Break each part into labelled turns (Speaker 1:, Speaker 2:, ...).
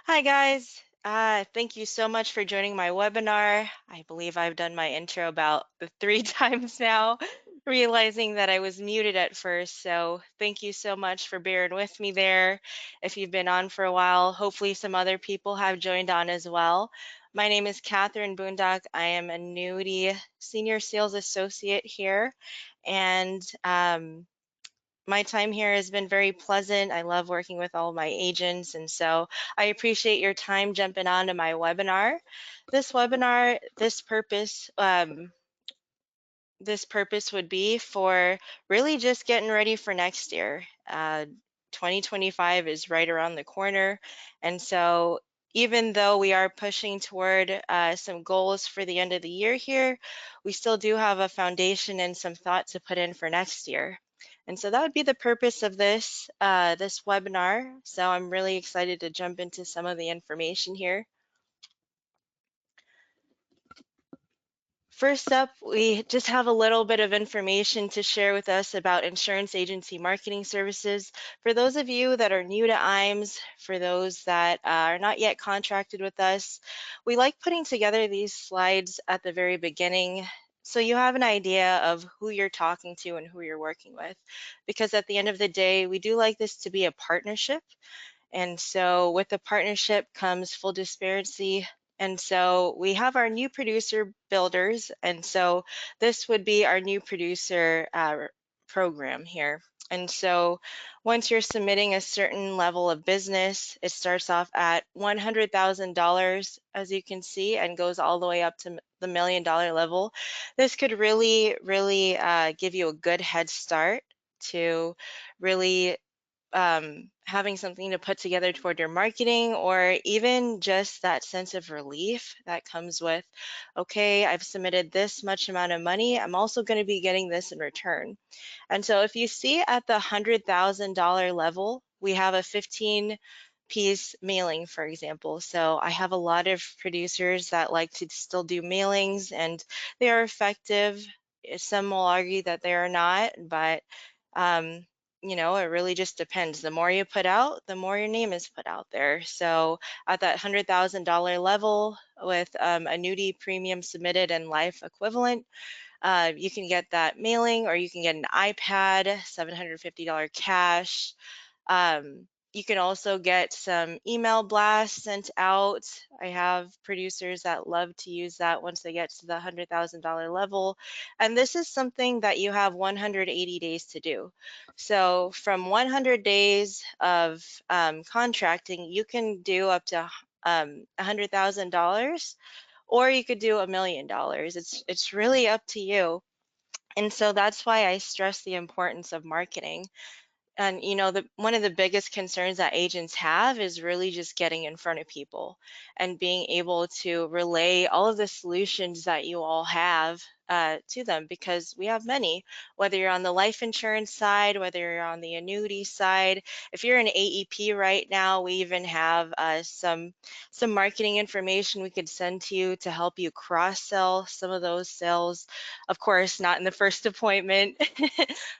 Speaker 1: Hi guys. Thank you so much for joining my webinar. I believe I've done my intro about the three times now, realizing that I was muted at first. So thank you so much for bearing with me there. If you've been on for a while, hopefully some other people have joined on as well. My name is Kathryn Bundoc. I am a Annuity Senior Sales Associate here. And my time here has been very pleasant. I love working with all my agents, and so I appreciate your time jumping on to my webinar. This webinar, this purpose would be for really just getting ready for next year. 2025 is right around the corner, and so even though we are pushing toward some goals for the end of the year here, we still do have a foundation and some thought to put in for next year. And so that would be the purpose of this webinar. So I'm really excited to jump into some of the information here. First up, we just have a little bit of information to share with us about insurance agency marketing services. For those of you that are new to IAMS, for those that are not yet contracted with us, we like putting together these slides at the very beginning so you have an idea of who you're talking to and who you're working with. Because at the end of the day, we do like this to be a partnership. And so with the partnership comes full transparency. And so we have our new producer builders. And so this would be our new producer program here. And so once you're submitting a certain level of business, it starts off at $100,000, as you can see, and goes all the way up to the $1 million level. This could really give you a good head start to really having something to put together toward your marketing, or even just that sense of relief that comes with, okay, I've submitted this much amount of money. I'm also going to be getting this in return. And so if you see at the $100,000 level, we have a 15-piece mailing, for example. So I have a lot of producers that like to still do mailings, and they are effective. Some will argue that they are not, but um, it really just depends. The more you put out, the more your name is put out there. So at that $100,000 level with annuity premium submitted and life equivalent, you can get that mailing, or you can get an iPad, $750 cash. You can also get some email blasts sent out. I have producers that love to use that once they get to the $100,000 level. And this is something that you have 180 days to do. So from 100 days of contracting, you can do up to $100,000, or you could do $1 million. It's really up to you. And so that's why I stress the importance of marketing. And one of the biggest concerns that agents have is really just getting in front of people and being able to relay all of the solutions that you all have to them, because we have many, whether you're on the life insurance side, whether you're on the annuity side. If you're an AEP right now, we even have some marketing information we could send to you to help you cross-sell some of those sales. Of course, not in the first appointment,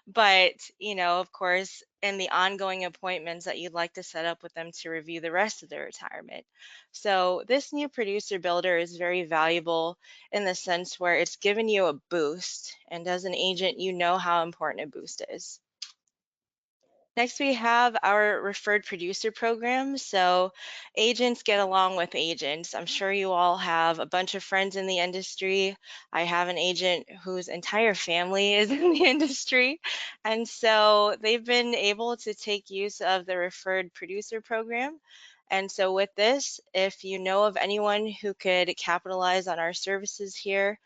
Speaker 1: but of course, in the ongoing appointments that you'd like to set up with them to review the rest of their retirement. So this new producer builder is very valuable in the sense where it's given you a boost, and as an agent, you know how important a boost is. Next, we have our referred producer program. So agents get along with agents. I'm sure you all have a bunch of friends in the industry. I have an agent whose entire family is in the industry. And so they've been able to take use of the referred producer program. And so with this, if you know of anyone who could capitalize on our services here,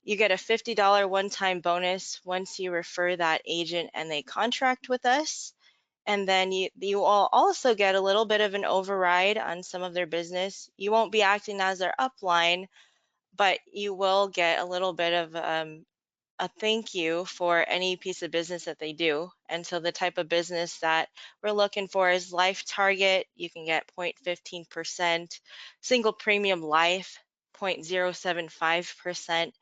Speaker 1: you get a $50 one-time bonus once you refer that agent and they contract with us. And then you all also get a little bit of an override on some of their business. You won't be acting as their upline, but you will get a little bit of a thank you for any piece of business that they do. And so the type of business that we're looking for is life target. You can get 0.15%, single premium life 0.075%,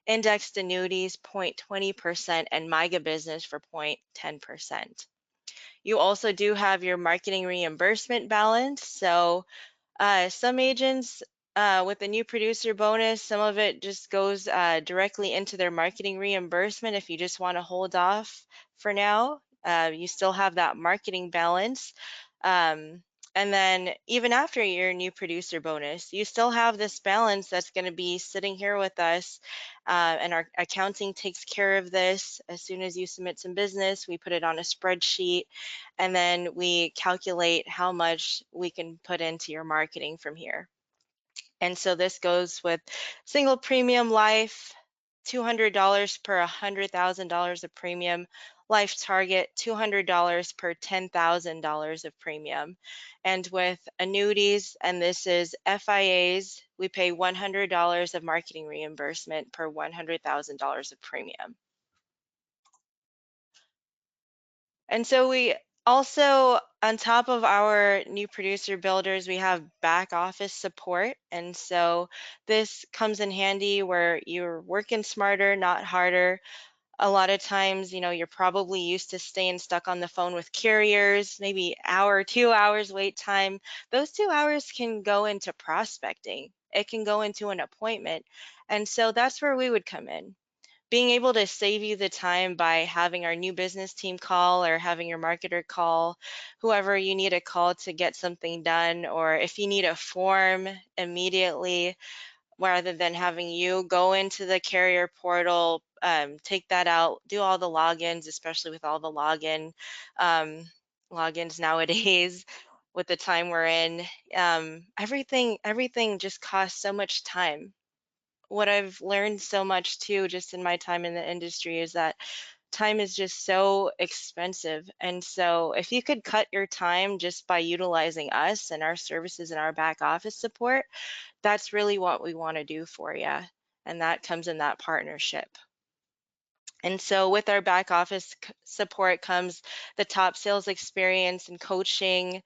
Speaker 1: indexed annuities 0.20%, and MIGA business for 0.10%. You also do have your marketing reimbursement balance. So Some agents with the new producer bonus, some of it just goes directly into their marketing reimbursement if you just want to hold off for now. You still have that marketing balance. Um, and then even after your new producer bonus, you still have this balance that's going to be sitting here with us. And our accounting takes care of this. As soon as you submit some business, we put it on a spreadsheet, and then we calculate how much we can put into your marketing from here. And so this goes with single premium life, $200 per $100,000 of premium, life target, $200 per $10,000 of premium. And with annuities, and this is FIAs, we pay $100 of marketing reimbursement per $100,000 of premium. And so we also, on top of our new producer builders, we have back office support. And so this comes in handy where you're working smarter, not harder. A lot of times, you're probably used to staying stuck on the phone with carriers, maybe hour, 2 hours wait time. Those 2 hours can go into prospecting. It can go into an appointment. And so that's where we would come in, being able to save you the time by having our new business team call or having your marketer call whoever you need to call to get something done, or if you need a form immediately, rather than having you go into the carrier portal, take that out, do all the logins, especially with all the um, logins nowadays with the time we're in. Everything just costs so much time. What I've learned so much too, just in my time in the industry, is that time is just so expensive. And so if you could cut your time just by utilizing us and our services and our back office support, that's really what we want to do for you. And that comes in that partnership. And so with our back office support comes the top sales experience and coaching.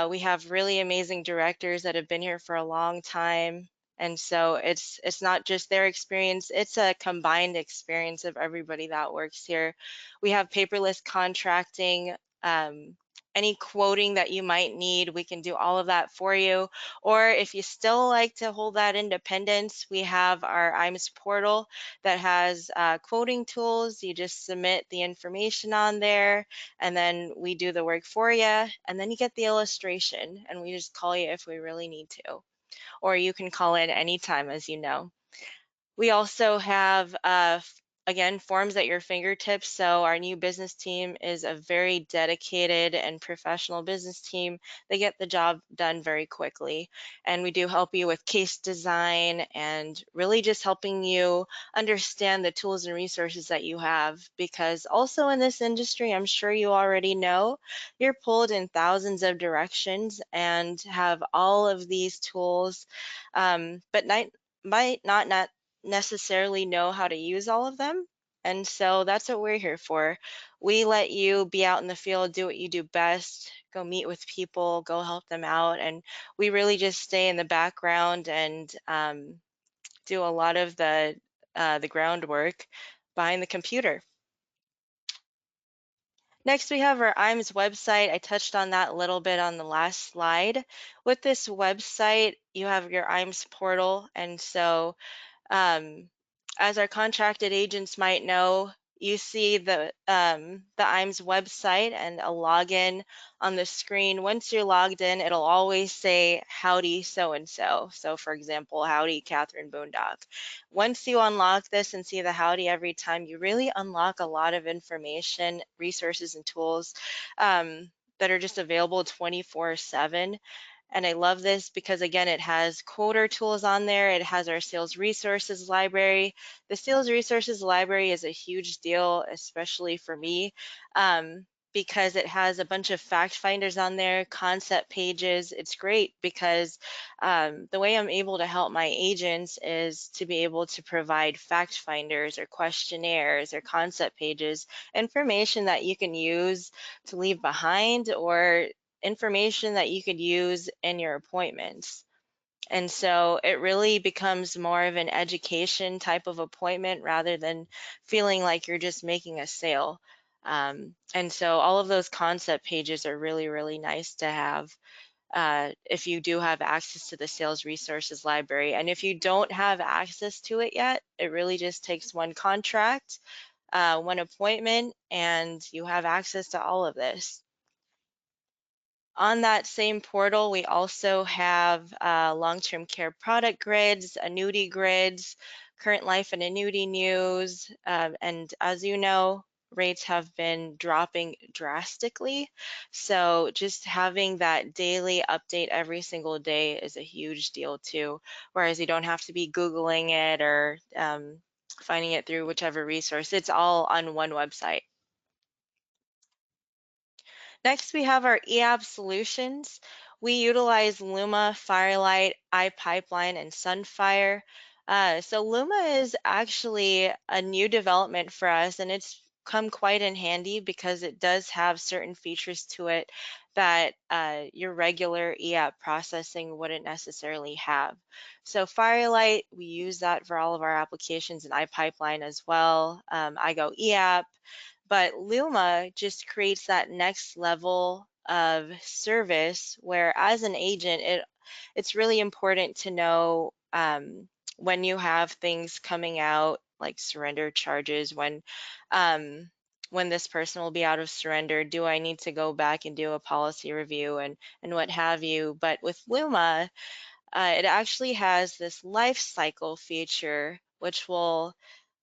Speaker 1: We have really amazing directors that have been here for a long time. And so it's not just their experience, it's a combined experience of everybody that works here. We have paperless contracting. Any quoting that you might need, we can do all of that for you. Or if you still like to hold that independence, we have our IAMS portal that has quoting tools. You just submit the information on there, and then we do the work for you, and then you get the illustration, and we just call you if we really need to. Or you can call in anytime, as you know. We also have, again, forms at your fingertips. So our new business team is a very dedicated and professional business team. They get the job done very quickly. And we do help you with case design and really just helping you understand the tools and resources that you have. Because also in this industry, I'm sure you already know, you're pulled in thousands of directions and have all of these tools, but might not necessarily know how to use all of them. And so that's what we're here for. We let you be out in the field, do what you do best, go meet with people, go help them out. And we really just stay in the background and do a lot of the groundwork behind the computer. Next, we have our IAMS website. I touched on that a little bit on the last slide. With this website, you have your IAMS portal. And so um, as our contracted agents might know, you see the IAMS website and a login on the screen. Once you're logged in, it'll always say howdy so-and-so. So for example, howdy Kathryn Bundoc. Once you unlock this and see the howdy every time, you really unlock a lot of information, resources, and tools that are just available 24/7. And I love this because, again, it has quoter tools on there. It has our sales resources library. The sales resources library is a huge deal, especially for me, because it has a bunch of fact finders on there, concept pages. It's great because the way I'm able to help my agents is to be able to provide fact finders or questionnaires or concept pages, information that you can use to leave behind, or information that you could use in your appointments. And so it really becomes more of an education type of appointment rather than feeling like you're just making a sale. And so all of those concept pages are really, really nice to have. if you do have access to the sales resources library. And if you don't have access to it yet, it really just takes one contract, one appointment, and you have access to all of this. On that same portal, we also have long-term care product grids, annuity grids, current life and annuity news. And as you know, rates have been dropping drastically. So just having that daily update every single day is a huge deal too. Whereas you don't have to be Googling it or finding it through whichever resource. It's all on one website. Next, we have our EAP solutions. We utilize Luma, Firelight, iPipeline, and Sunfire. So Luma is actually a new development for us, and it's come quite in handy because it does have certain features to it that your regular EAP processing wouldn't necessarily have. So Firelight, we use that for all of our applications, and iPipeline as well. I go EAP. But Luma just creates that next level of service where as an agent, it's really important to know when you have things coming out like surrender charges, when this person will be out of surrender, do I need to go back and do a policy review and what have you. But with Luma, it actually has this life cycle feature, which will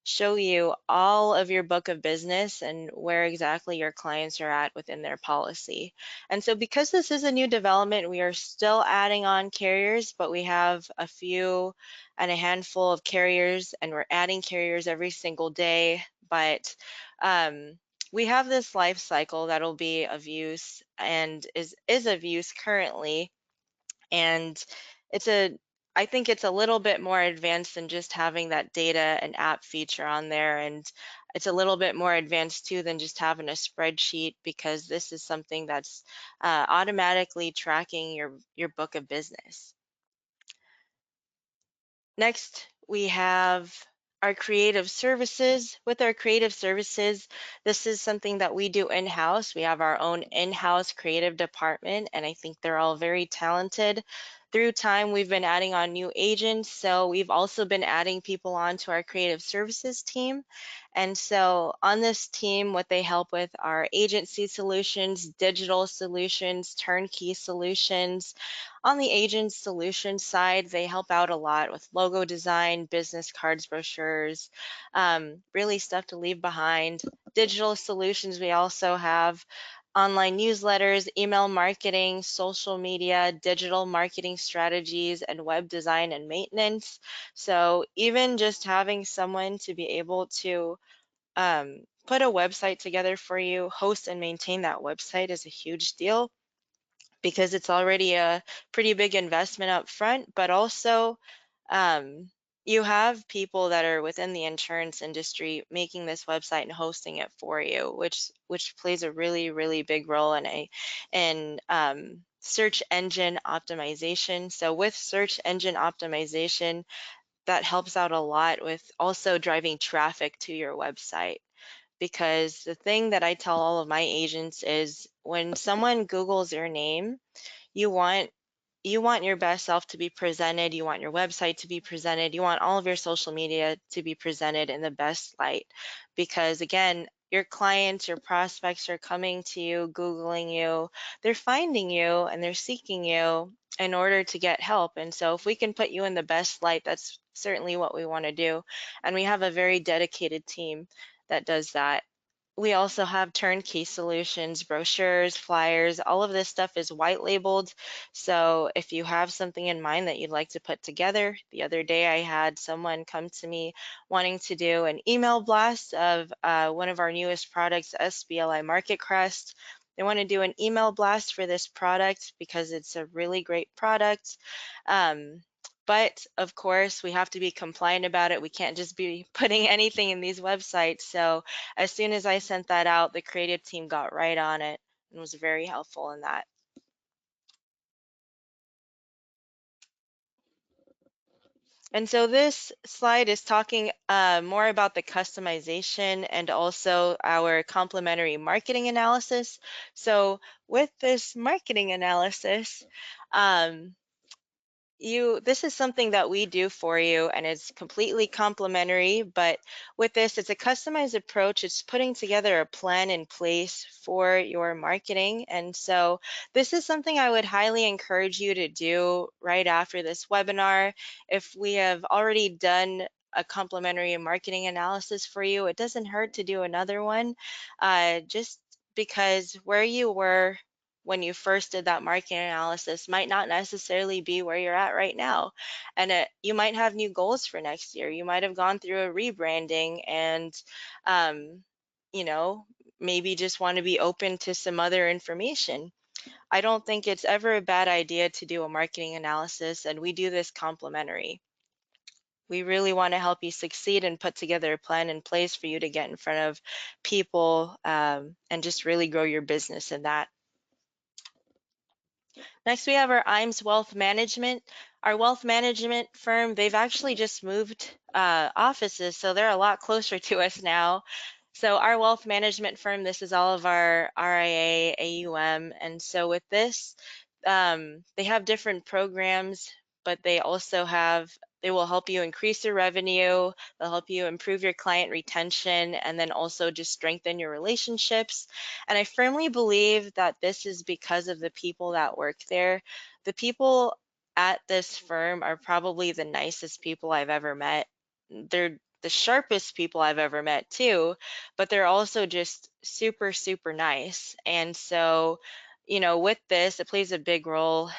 Speaker 1: show you all of your book of business and where exactly your clients are at within their policy. And so because this is a new development, we are still adding on carriers, but we have a few and a handful of carriers, and we're adding carriers every single day. But um, we have this life cycle that'll be of use and is of use currently, and it's a I think it's a little bit more advanced than just having that data and app feature on there, and it's a little bit more advanced too than just having a spreadsheet, because this is something that's automatically tracking your book of business. Next, we have our creative services. With our creative services, this is something that we do in-house. We have our own in-house creative department, and I think they're all very talented. Through time, we've been adding on new agents, so we've also been adding people onto our creative services team. And so on this team, what they help with are agency solutions, digital solutions, turnkey solutions. On the agent solution side, they help out a lot with logo design, business cards, brochures, really stuff to leave behind. Digital solutions, we also have online newsletters, email marketing, social media, digital marketing strategies, and web design and maintenance. So even just having someone to be able to put a website together for you, host and maintain that website is a huge deal, because it's already a pretty big investment up front, but also um, you have people that are within the insurance industry making this website and hosting it for you, which plays a really, really big role in search engine optimization. So with search engine optimization, that helps out a lot with also driving traffic to your website. Because the thing that I tell all of my agents is when someone Googles your name, you want you want your best self to be presented, you want your website to be presented, you want all of your social media to be presented in the best light. Because again, your clients, your prospects are coming to you, Googling you, they're finding you and they're seeking you in order to get help. And so if we can put you in the best light, that's certainly what we want to do. And we have a very dedicated team that does that. We also have turnkey solutions, brochures, flyers, all of this stuff is white labeled. So if you have something in mind that you'd like to put together, the other day I had someone come to me wanting to do an email blast of one of our newest products, SBLI Market Crest. They want to do an email blast for this product because it's a really great product. Um, but of course, we have to be compliant about it. We can't just be putting anything in these websites. So as soon as I sent that out, the creative team got right on it and was very helpful in that. And so this slide is talking more about the customization and also our complementary marketing analysis. So with this marketing analysis, um, this is something that we do for you, and it's completely complimentary, but with this it's a customized approach. It's putting together a plan in place for your marketing, and so this is something I would highly encourage you to do right after this webinar. If we have already done a complimentary marketing analysis for you, it doesn't hurt to do another one, just because where you were when you first did that market analysis might not necessarily be where you're at right now. And you might have new goals for next year. You might have gone through a rebranding and, um, you know, maybe just want to be open to some other information. I don't think it's ever a bad idea to do a marketing analysis, and we do this complimentary. We really want to help you succeed and put together a plan in place for you to get in front of people and just really grow your business in that. Next, we have our IAMS Wealth Management. Our wealth management firm, they've actually just moved offices, so they're a lot closer to us now. So our wealth management firm, this is all of our RIA, AUM, and so with this, they have different programs, but they will help you increase your revenue, they'll help you improve your client retention, and then also just strengthen your relationships. And I firmly believe that this is because of the people that work there. The people at this firm are probably the nicest people I've ever met. They're the sharpest people I've ever met too, but they're also just super, super nice. And so, with this, it plays a big role.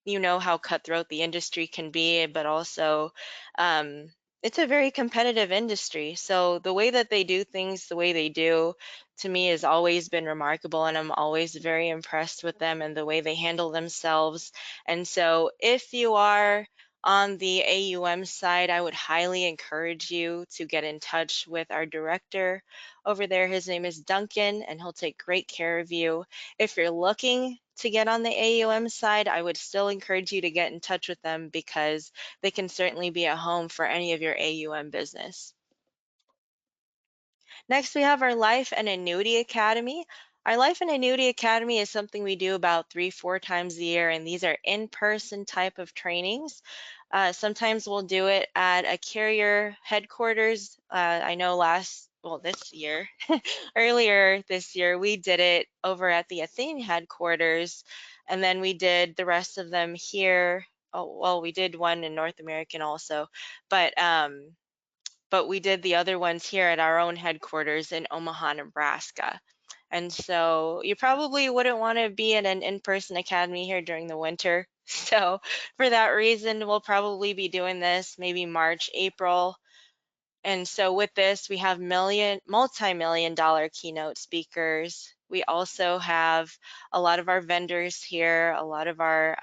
Speaker 1: You know how cutthroat the industry can be, but also um, it's a very competitive industry. So the way that they do things the way they do to me has always been remarkable, and I'm always very impressed with them and the way they handle themselves. And so if you are on the AUM side, I would highly encourage you to get in touch with our director over there. His name is Duncan, and he'll take great care of you. If you're looking to get on the AUM side, I would still encourage you to get in touch with them because they can certainly be a home for any of your AUM business. Next, we have our Life and Annuity Academy. Our Life and Annuity Academy is something we do about 3, 4 times a year, and these are in-person type of trainings. Sometimes we'll do it at a carrier headquarters. I know this year, earlier this year, we did it over at the Athene headquarters, and then we did the rest of them here. Oh, well, we did one in North American also, but we did the other ones here at our own headquarters in Omaha, Nebraska. And so you probably wouldn't want to be in an in-person academy here during the winter. So for that reason, we'll probably be doing this maybe March, April. And so with this, we have multi-million dollar keynote speakers. We also have a lot of our vendors here. A lot of our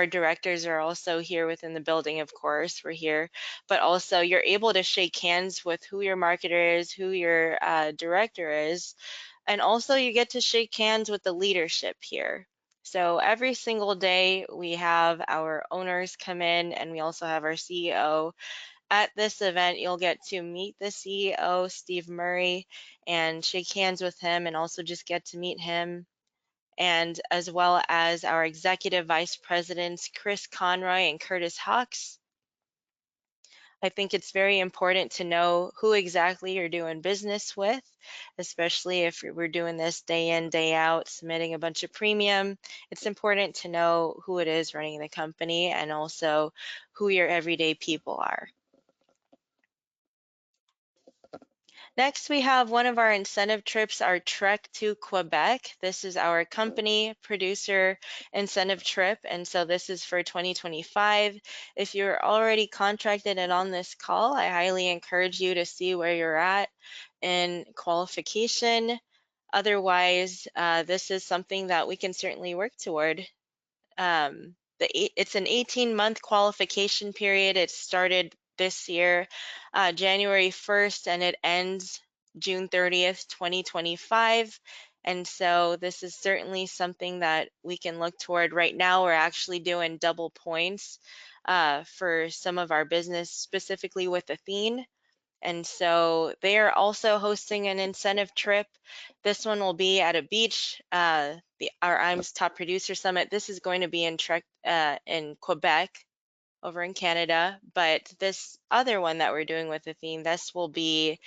Speaker 1: directors are also here within the building, of course, we're here, but also you're able to shake hands with who your marketer is, who your director is, and also you get to shake hands with the leadership here. So every single day we have our owners come in, and we also have our CEO. At this event, you'll get to meet the CEO, Steve Murray, and shake hands with him, and also just get to meet him, and as well as our executive vice presidents, Chris Conroy and Curtis Hawks. I think it's very important to know who exactly you're doing business with, especially if we're doing this day in, day out, submitting a bunch of premium. It's important to know who it is running the company and also who your everyday people are. Next, we have one of our incentive trips, our Trek to Quebec. This is our company producer incentive trip, and so this is for 2025. If you're already contracted and on this call, I highly encourage you to see where you're at in qualification. Otherwise, this is something that we can certainly work toward. It's an 18-month qualification period. It started this year, January 1st, and it ends June 30th, 2025. And so this is certainly something that we can look toward. Right now, we're actually doing double points. for some of our business, specifically with Athene. And so they are also hosting an incentive trip. This one will be at a beach, our IAMS Top Producer Summit. This is going to be in Quebec, over in Canada, but this other one that we're doing with the theme, this will be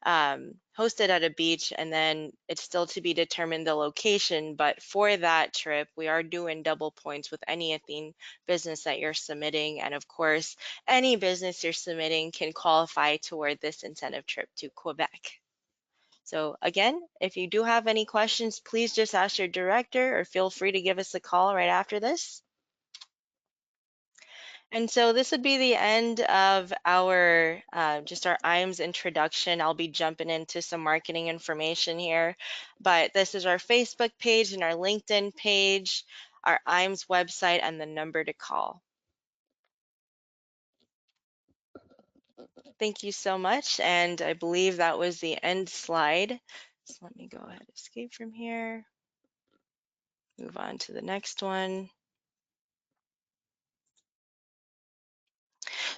Speaker 1: hosted at a beach, and then it's still to be determined the location. But for that trip, we are doing double points with any Athene business that you're submitting. And of course, any business you're submitting can qualify toward this incentive trip to Quebec. So again, if you do have any questions, please just ask your director or feel free to give us a call right after this. And so this would be the end of our just our IAMS introduction. I'll be jumping into some marketing information here, but this is our Facebook page and our LinkedIn page, our IAMS website, and the number to call. Thank you so much, and I believe that was the end slide. So let me go ahead, escape from here, move on to the next one.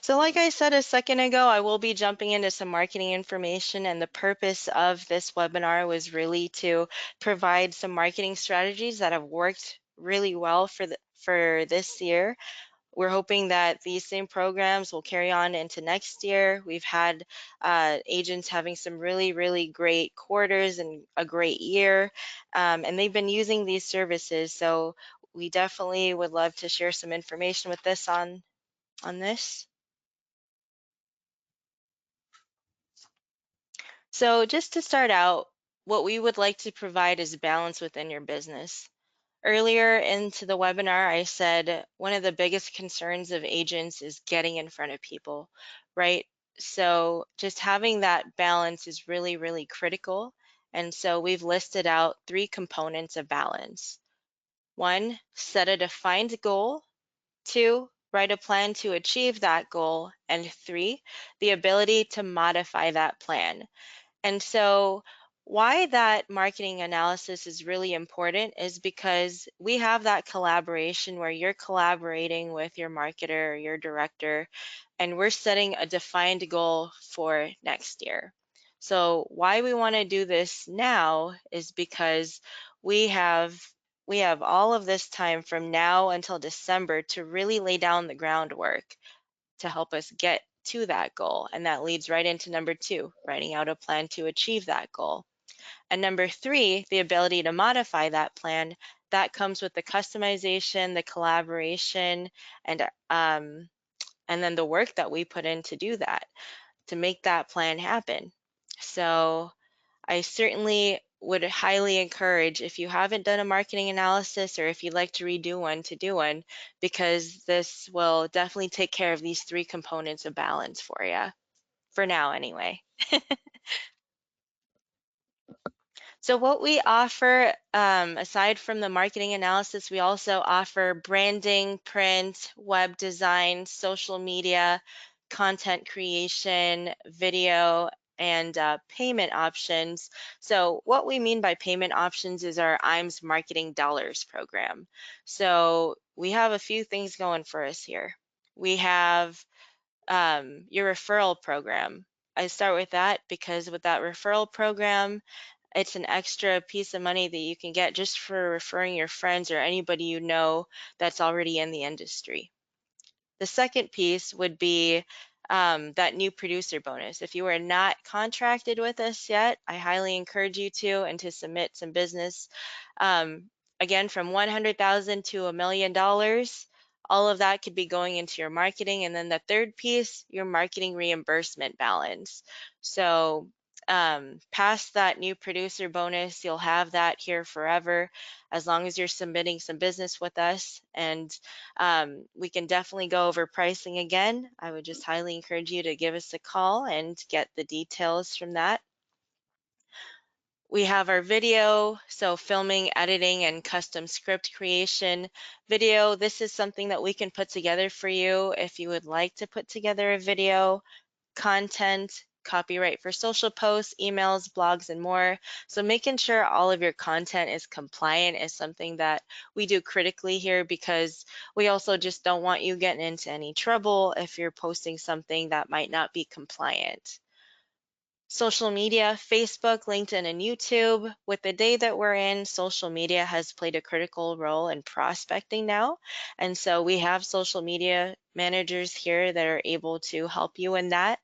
Speaker 1: So like I said a second ago, I will be jumping into some marketing information, and the purpose of this webinar was really to provide some marketing strategies that have worked really well for this year. We're hoping that these same programs will carry on into next year. We've had agents having some really, really great quarters and a great year, and they've been using these services. So we definitely would love to share some information with this on this. So just to start out, what we would like to provide is balance within your business. Earlier into the webinar, I said one of the biggest concerns of agents is getting in front of people, right? So just having that balance is really, really critical. And so we've listed out 3 components of balance. 1, set a defined goal. 2, write a plan to achieve that goal. And 3, the ability to modify that plan. And so why that marketing analysis is really important is because we have that collaboration where you're collaborating with your marketer or your director, and we're setting a defined goal for next year. So why we want to do this now is because we have all of this time from now until December to really lay down the groundwork to help us get to that goal. And that leads right into number 2, writing out a plan to achieve that goal. And number 3, the ability to modify that plan. That comes with the customization, the collaboration, and then the work that we put in to do that, to make that plan happen. So I certainly would highly encourage, if you haven't done a marketing analysis or if you'd like to redo one, to do one, because this will definitely take care of these 3 components of balance for you, for now anyway. So what we offer, aside from the marketing analysis, we also offer branding, print, web design, social media, content creation, video, and payment options. So what we mean by payment options is our IAMS Marketing Dollars program. So we have a few things going for us here. We have your referral program. I start with that because with that referral program, it's an extra piece of money that you can get just for referring your friends or anybody you know that's already in the industry. The second piece would be that new producer bonus. If you are not contracted with us yet, I highly encourage you to and to submit some business. Again, from 100,000 to $1 million, all of that could be going into your marketing. And then the third piece, your marketing reimbursement balance. So past that new producer bonus, you'll have that here forever as long as you're submitting some business with us. And we can definitely go over pricing again. I would just highly encourage you to give us a call and get the details from that. We have our video, so filming, editing, and custom script creation. Video, this is something that we can put together for you if you would like to put together a video. Content, copyright for social posts, emails, blogs, and more. So making sure all of your content is compliant is something that we do critically here, because we also just don't want you getting into any trouble if you're posting something that might not be compliant. Social media, Facebook, LinkedIn, and YouTube. With the day that we're in, social media has played a critical role in prospecting now. And so we have social media managers here that are able to help you in that.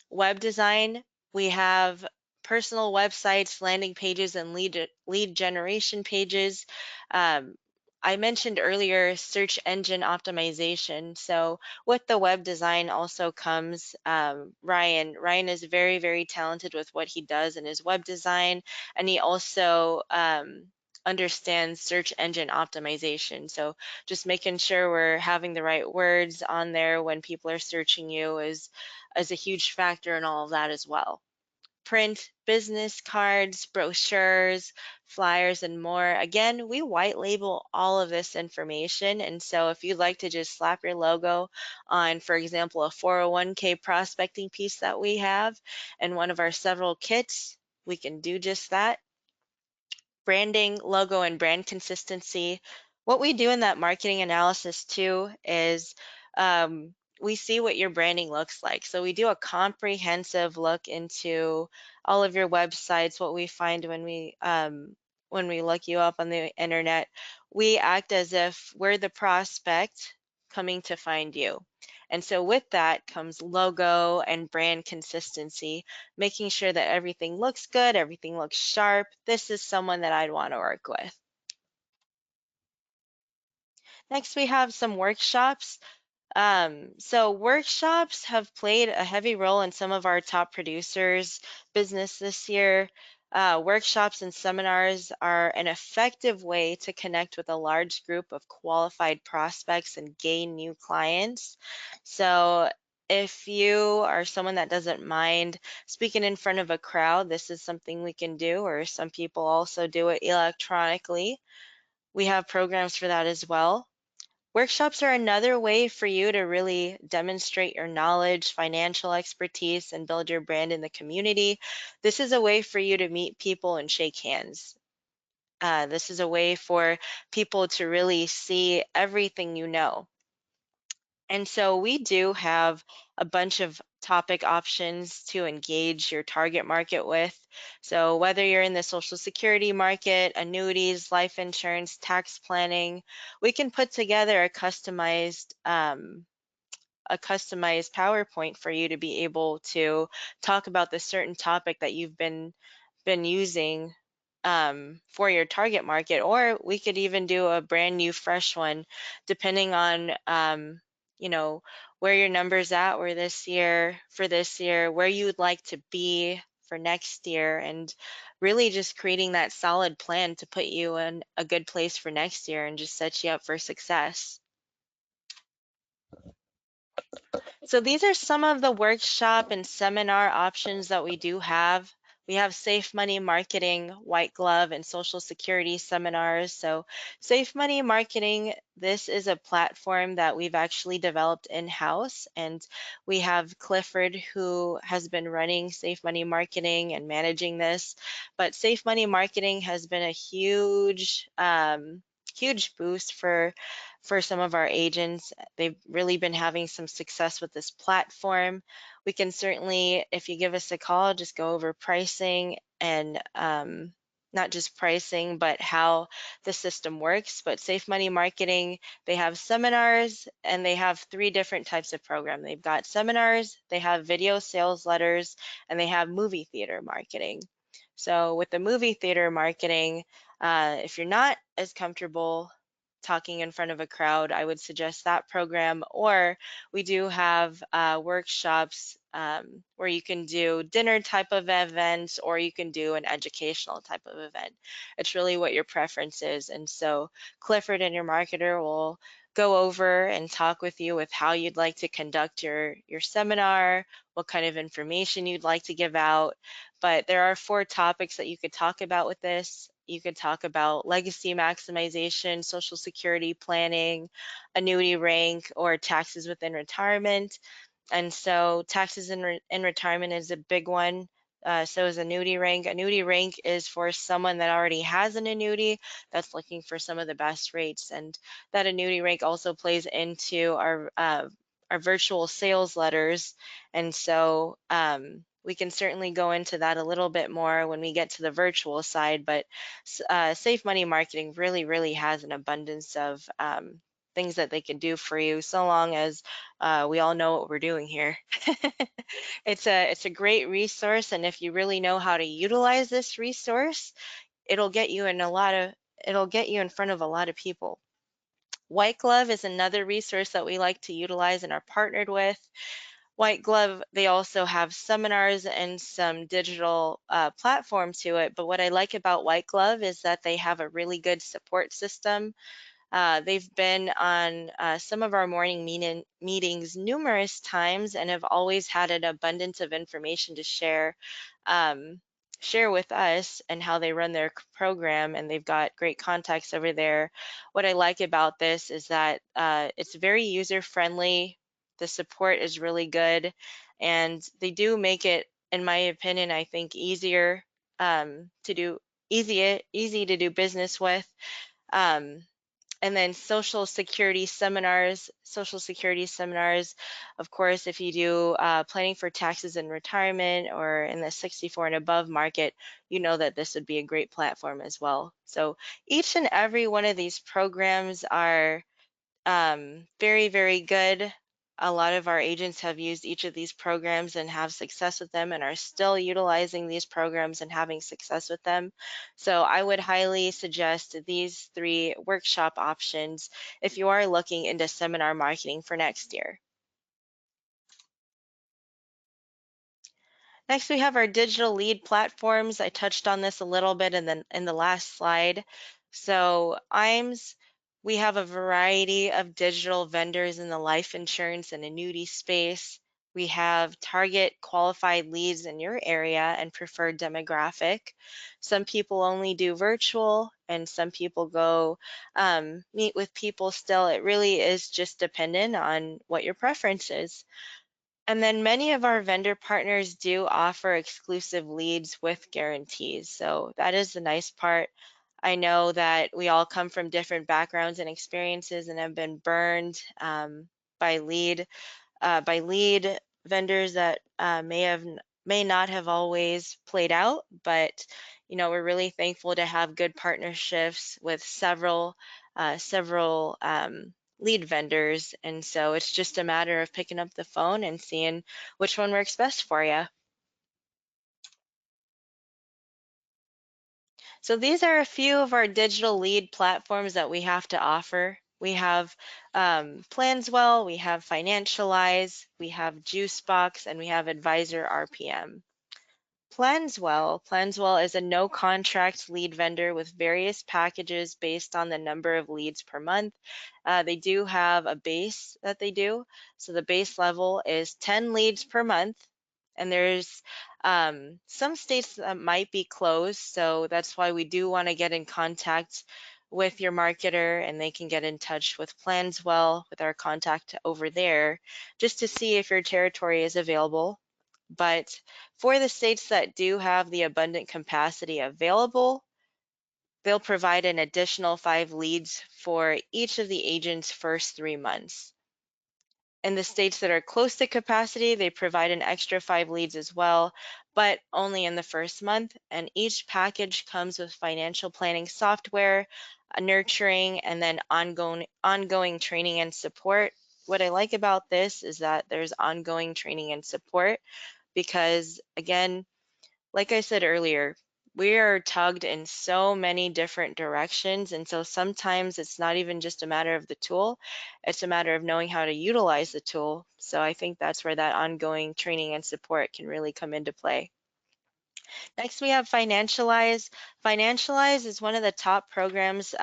Speaker 1: Web design, we have personal websites, landing pages, and lead generation pages. Um, I mentioned earlier search engine optimization. So with the web design also comes Ryan. Ryan is very, very talented with what he does in his web design, and he also understands search engine optimization. So just making sure we're having the right words on there when people are searching you is a huge factor in all of that as well. Print, business cards, brochures, flyers, and more. Again, we white label all of this information. And so if you'd like to just slap your logo on, for example, a 401k prospecting piece that we have and one of our several kits, we can do just that. Branding, logo, and brand consistency. What we do in that marketing analysis too is we see what your branding looks like. So we do a comprehensive look into all of your websites. What we find when we look you up on the internet, we act as if we're the prospect coming to find you. And so with that comes logo and brand consistency, making sure that everything looks good, everything looks sharp. This is someone that I'd want to work with. Next, we have some workshops. So workshops have played a heavy role in some of our top producers' business this year. Workshops and seminars are an effective way to connect with a large group of qualified prospects and gain new clients. So if you are someone that doesn't mind speaking in front of a crowd, this is something we can do, or some people also do it electronically. We have programs for that as well. Workshops are another way for you to really demonstrate your knowledge, financial expertise, and build your brand in the community. This is a way for you to meet people and shake hands. This is a way for people to really see everything you know. And so we do have a bunch of topic options to engage your target market with. So whether you're in the Social Security market, annuities, life insurance, tax planning, we can put together a customized PowerPoint for you to be able to talk about the certain topic that you've been using for your target market, or we could even do a brand new fresh one, depending on you know where your numbers at were this year for this year, where you would like to be for next year, and really just creating that solid plan to put you in a good place for next year and just set you up for success. So these are some of the workshop and seminar options that we do have. We have Safe Money Marketing, White Glove, and Social Security seminars. So Safe Money Marketing, this is a platform that we've actually developed in-house, and we have Clifford who has been running Safe Money Marketing and managing this. But Safe Money Marketing has been a huge boost for some of our agents. They've really been having some success with this platform. We can certainly, if you give us a call, just go over pricing and not just pricing, but how the system works. But Safe Money Marketing, they have seminars and they have three different types of program. They've got seminars, they have video sales letters, and they have movie theater marketing. So with the movie theater marketing, if you're not as comfortable talking in front of a crowd, I would suggest that program. Or we do have workshops where you can do dinner type of events, or you can do an educational type of event. It's really what your preference is. And so Clifford and your marketer will go over and talk with you with how you'd like to conduct your seminar, what kind of information you'd like to give out. But there are four topics that you could talk about with this. You could talk about legacy maximization, social security planning, annuity rank, or taxes within retirement. And so taxes in retirement is a big one. So is annuity rank. Annuity rank is for someone that already has an annuity that's looking for some of the best rates. And that annuity rank also plays into our virtual sales letters. And so we can certainly go into that a little bit more when we get to the virtual side. But Safe Money Marketing really, really has an abundance of things that they can do for you, so long as we all know what we're doing here. It's a great resource, and if you really know how to utilize this resource, it'll get you in a lot of it'll get you in front of a lot of people. White Glove is another resource that we like to utilize and are partnered with. White Glove, they also have seminars and some digital platform to it. But what I like about White Glove is that they have a really good support system. They've been on some of our morning meetings numerous times and have always had an abundance of information to um, share with us and how they run their program. And they've got great contacts over there. What I like about this is that it's very user friendly. The support is really good, and they do make it, in my opinion, I think easier to do easy to do business with. Um, and then social security seminars, of course, if you do planning for taxes in retirement or in the 64 and above market, you know that this would be a great platform as well. So each and every one of these programs are very, very good. A lot of our agents have used each of these programs and have success with them and are still utilizing these programs and having success with them. So I would highly suggest these three workshop options if you are looking into seminar marketing for next year. Next, we have our digital lead platforms. I touched on this a little bit in the last slide. So IAMS, we have a variety of digital vendors in the life insurance and annuity space. We have target qualified leads in your area and preferred demographic. Some people only do virtual, and some people go meet with people still. It really is just dependent on what your preference is. And then many of our vendor partners do offer exclusive leads with guarantees. So that is the nice part. I know that we all come from different backgrounds and experiences and have been burned by lead vendors that may not have always played out, but we're really thankful to have good partnerships with several lead vendors, and so it's just a matter of picking up the phone and seeing which one works best for you. So these are a few of our digital lead platforms that we have to offer. We have Planswell, we have Financialize, we have Juicebox, and we have Advisor RPM. Planswell is a no contract lead vendor with various packages based on the number of leads per month. They do have a base that they do. So the base level is 10 leads per month. And there's some states that might be closed. So that's why we do want to get in contact with your marketer, and they can get in touch with Planswell with our contact over there just to see if your territory is available. But for the states that do have the abundant capacity available, they'll provide an additional 5 leads for each of the agent's first 3 months. In the states that are close to capacity, they provide an extra 5 leads as well, but only in the first month. And each package comes with financial planning software, nurturing, and then ongoing training and support. What I like about this is that there's ongoing training and support because, again, like I said earlier, we are tugged in so many different directions. And so sometimes it's not even just a matter of the tool, it's a matter of knowing how to utilize the tool. So I think that's where that ongoing training and support can really come into play. Next, we have Financialize. Financialize is one of the top programs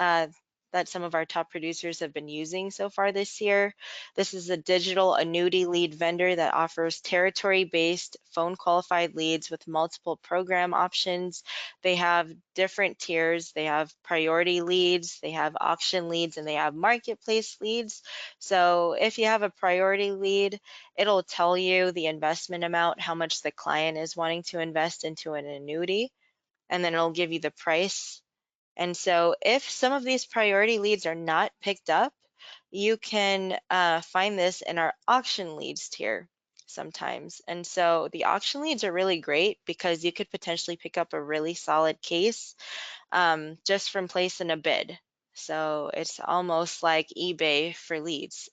Speaker 1: that some of our top producers have been using so far this year. This is a digital annuity lead vendor that offers territory-based phone qualified leads with multiple program options. They have different tiers. They have priority leads, they have auction leads, and they have marketplace leads. So if you have a priority lead, it'll tell you the investment amount, how much the client is wanting to invest into an annuity, and then it'll give you the price. And so if some of these priority leads are not picked up, you can find this in our auction leads tier sometimes. And so the auction leads are really great because you could potentially pick up a really solid case just from placing a bid. So it's almost like eBay for leads.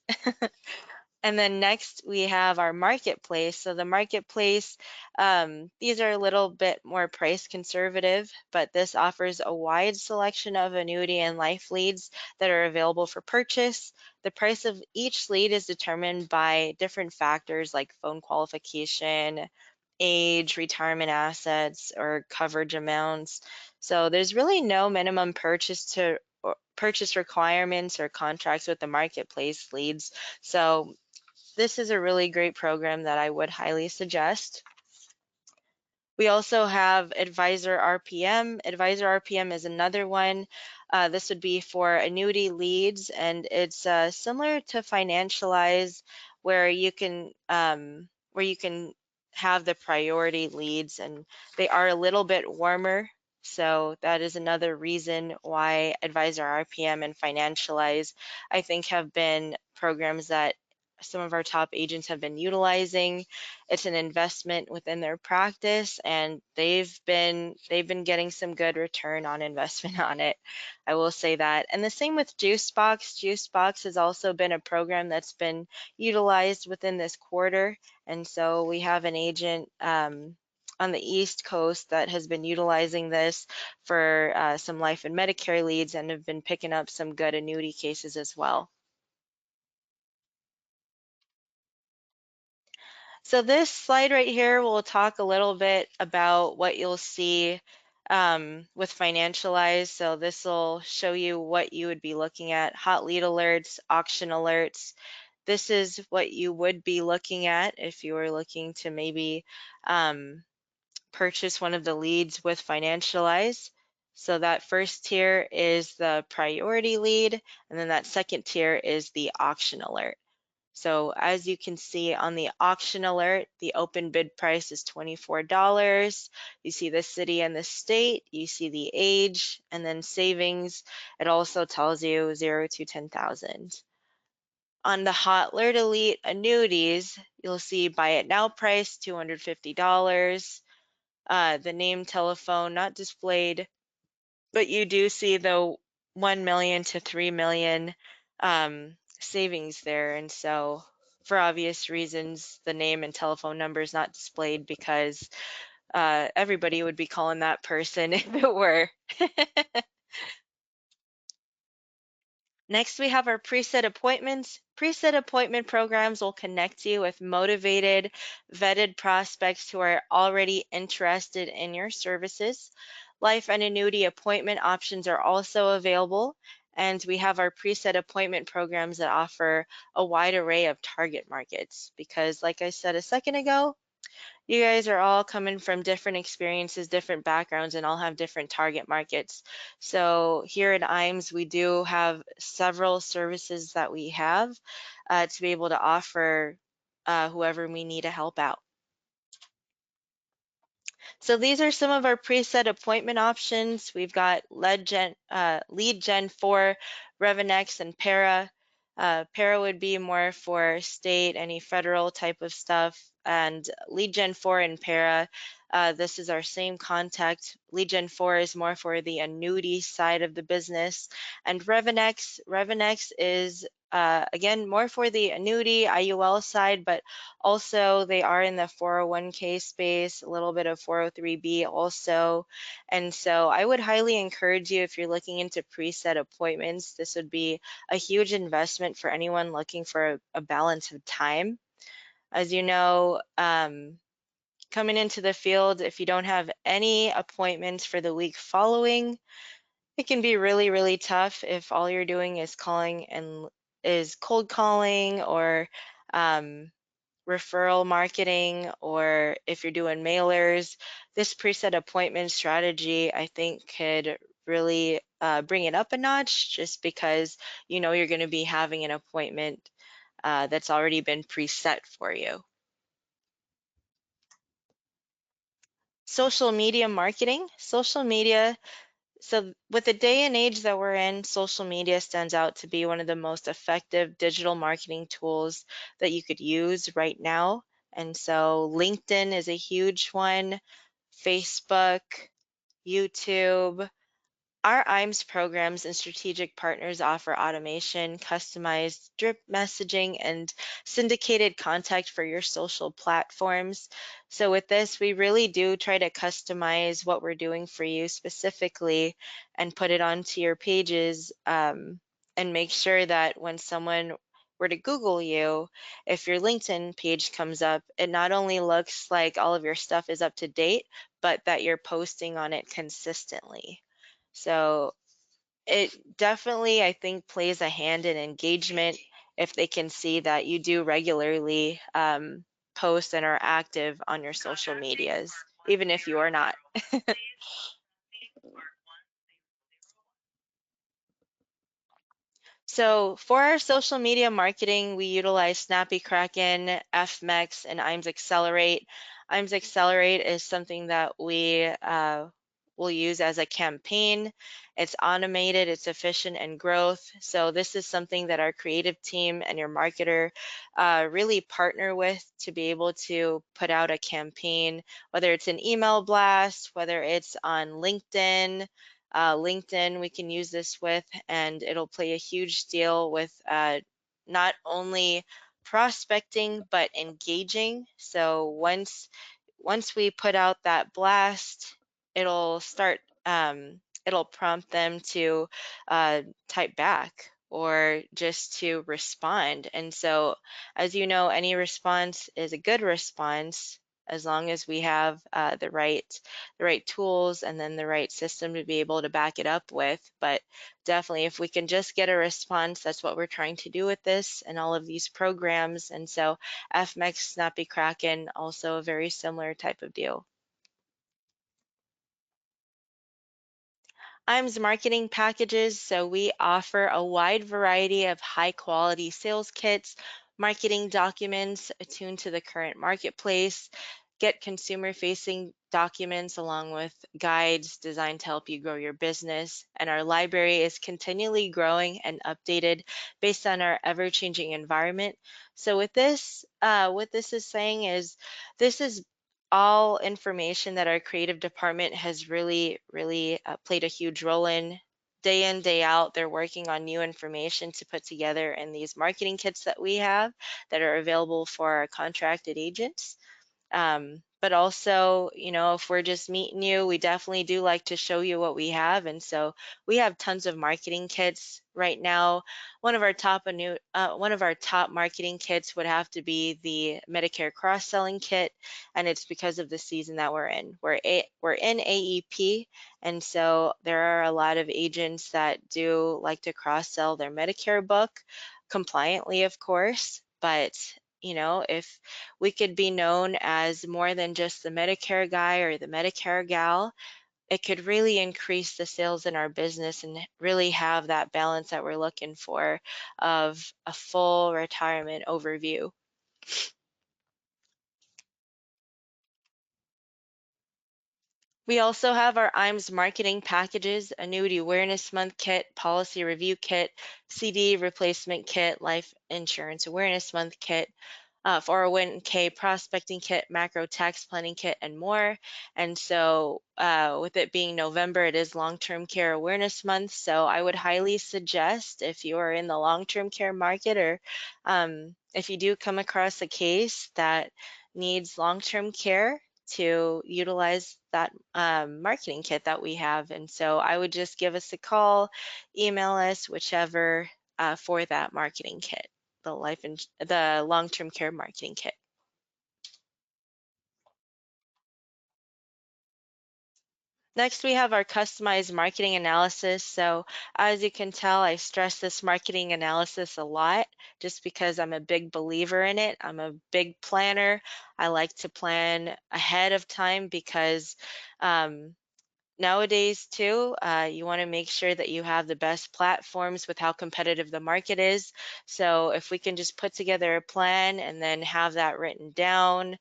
Speaker 1: And then next we have our marketplace. So the marketplace, these are a little bit more price conservative, but this offers a wide selection of annuity and life leads that are available for purchase. The price of each lead is determined by different factors like phone qualification, age, retirement assets, or coverage amounts. So there's really no minimum purchase requirements or contracts with the marketplace leads. So this is a really great program that I would highly suggest. We also have Advisor RPM. Advisor RPM is another one. This would be for annuity leads, and it's similar to Financialize, where you can have the priority leads, and they are a little bit warmer. So that is another reason why Advisor RPM and Financialize, I think, have been programs that some of our top agents have been utilizing. It's an investment within their practice, and they've been getting some good return on investment on it. I will say that. And the same with Juicebox. Juicebox has also been a program that's been utilized within this quarter. And so we have an agent on the East Coast that has been utilizing this for some life and Medicare leads and have been picking up some good annuity cases as well. So this slide right here will talk a little bit about what you'll see with Financialize. So this will show you what you would be looking at: hot lead alerts, auction alerts. This is what you would be looking at if you were looking to maybe purchase one of the leads with Financialize. So that first tier is the priority lead, and then that second tier is the auction alert. So as you can see on the auction alert, the open bid price is $24. You see the city and the state, you see the age, and then savings. It also tells you 0 to 10,000. On the Hot Alert Elite annuities, you'll see buy it now price, $250. The name, telephone, not displayed, but you do see the 1 million to 3 million savings there. And so for obvious reasons, the name and telephone number is not displayed because everybody would be calling that person if it were. Next, we have our preset appointments. Preset appointment programs will connect you with motivated, vetted prospects who are already interested in your services. Life and annuity appointment options are also available, and we have our preset appointment programs that offer a wide array of target markets because, like I said a second ago, you guys are all coming from different experiences, different backgrounds, and all have different target markets. So here at IAMS, we do have several services that we have to be able to offer whoever we need to help out. So these are some of our preset appointment options. We've got Lead Gen 4, Revenex, and Para. Para would be more for state, any federal type of stuff. And Lead Gen 4 and Para, this is our same contact. Lead Gen 4 is more for the annuity side of the business. And Revenex is again, more for the annuity IUL side, but also they are in the 401k space, a little bit of 403b also. And so I would highly encourage you, if you're looking into preset appointments, this would be a huge investment for anyone looking for a balance of time. As you know, coming into the field, if you don't have any appointments for the week following, It can be really, really tough if all you're doing is calling and is cold calling or um, referral marketing, or if you're doing mailers. This preset appointment strategy, I think, could really bring it up a notch just because you know you're going to be having an appointment that's already been preset for you. Social media marketing. Social media. So, with the day and age that we're in, social media stands out to be one of the most effective digital marketing tools that you could use right now. And so, LinkedIn is a huge one, Facebook, YouTube. Our IAMS programs and strategic partners offer automation, customized drip messaging, and syndicated contact for your social platforms. So, with this, we really do try to customize what we're doing for you specifically and put it onto your pages, and make sure that when someone were to Google you, if your LinkedIn page comes up, it not only looks like all of your stuff is up to date, but that you're posting on it consistently. So it definitely, I think, plays a hand in engagement if they can see that you do regularly post and are active on your social medias, even if you are not. So for our social media marketing, we utilize Snappy Kraken, FMX, and IAMS Accelerate. IAMS Accelerate is something that we will use as a campaign. It's automated, it's efficient, and growth. So this is something that our creative team and your marketer really partner with to be able to put out a campaign, whether it's an email blast, whether it's on LinkedIn we can use this with, and it'll play a huge deal with not only prospecting but engaging. So once we put out that blast, it'll start it'll prompt them to type back or just to respond. And so, as you know, any response is a good response as long as we have the right tools and then the right system to be able to back it up with. But definitely, if we can just get a response, that's what we're trying to do with this and all of these programs. And so, FMX, Snappy Kraken, also a very similar type of deal. IAMS marketing packages. So we offer a wide variety of high quality sales kits, marketing documents attuned to the current marketplace, get consumer facing documents along with guides designed to help you grow your business. And our library is continually growing and updated based on our ever changing environment. So with this, what this is saying is this is all information that our creative department has really played a huge role in. Day in, day out, they're working on new information to put together in these marketing kits that we have that are available for our contracted agents. But also, if we're just meeting you, we definitely do like to show you what we have. And so we have tons of marketing kits right now. One of our top marketing kits would have to be the Medicare cross-selling kit, and it's because of the season that we're in. We're in AEP, and so there are a lot of agents that do like to cross-sell their Medicare book compliantly, of course. But if we could be known as more than just the Medicare guy or the Medicare gal, it could really increase the sales in our business and really have that balance that we're looking for of a full retirement overview. We also have our IAMS marketing packages, Annuity Awareness Month Kit, Policy Review Kit, CD Replacement Kit, Life Insurance Awareness Month Kit, 401k prospecting kit, macro tax planning kit, and more. And so, with it being November, it is Long Term Care Awareness Month. So, I would highly suggest if you are in the long term care market or if you do come across a case that needs long term care, to utilize that marketing kit that we have. And so, I would just give us a call, email us, whichever, for that marketing kit, the long-term care marketing kit. Next, we have our customized marketing analysis. So as you can tell, I stress this marketing analysis a lot just because I'm a big believer in it. I'm a big planner. I like to plan ahead of time because um, nowadays too, you want to make sure that you have the best platforms with how competitive the market is. So if we can just put together a plan and then have that written down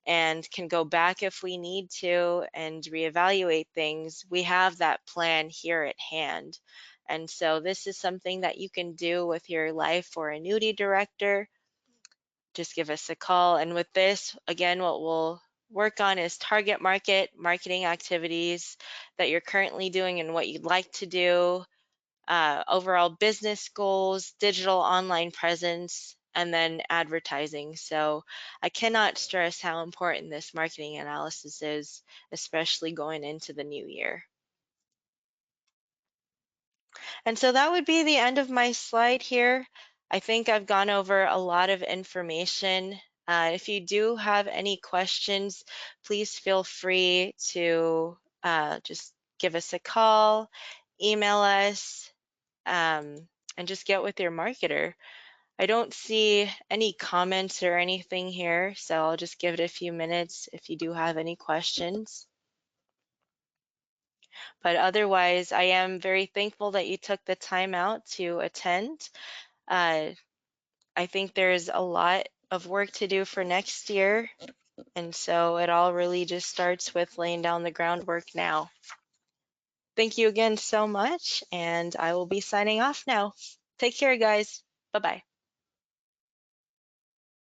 Speaker 1: and can go back if we need to and reevaluate things, we have that plan here at hand. And so this is something that you can do with your life or annuity director. Just give us a call. And with this, again, what we'll work on is target market, marketing activities that you're currently doing and what you'd like to do, overall business goals, digital online presence, and then advertising. So I cannot stress how important this marketing analysis is, especially going into the new year. And so that would be the end of my slide here. I think I've gone over a lot of information. If you do have any questions, please feel free to just give us a call, email us, and just get with your marketer. I don't see any comments or anything here, so I'll just give it a few minutes if you do have any questions. But otherwise, I am very thankful that you took the time out to attend. Uh, I think there's a lot of work to do for next year, and so it all really just starts with laying down the groundwork now. Thank you again so much, and I will be signing off now. Take care, guys. Bye-bye.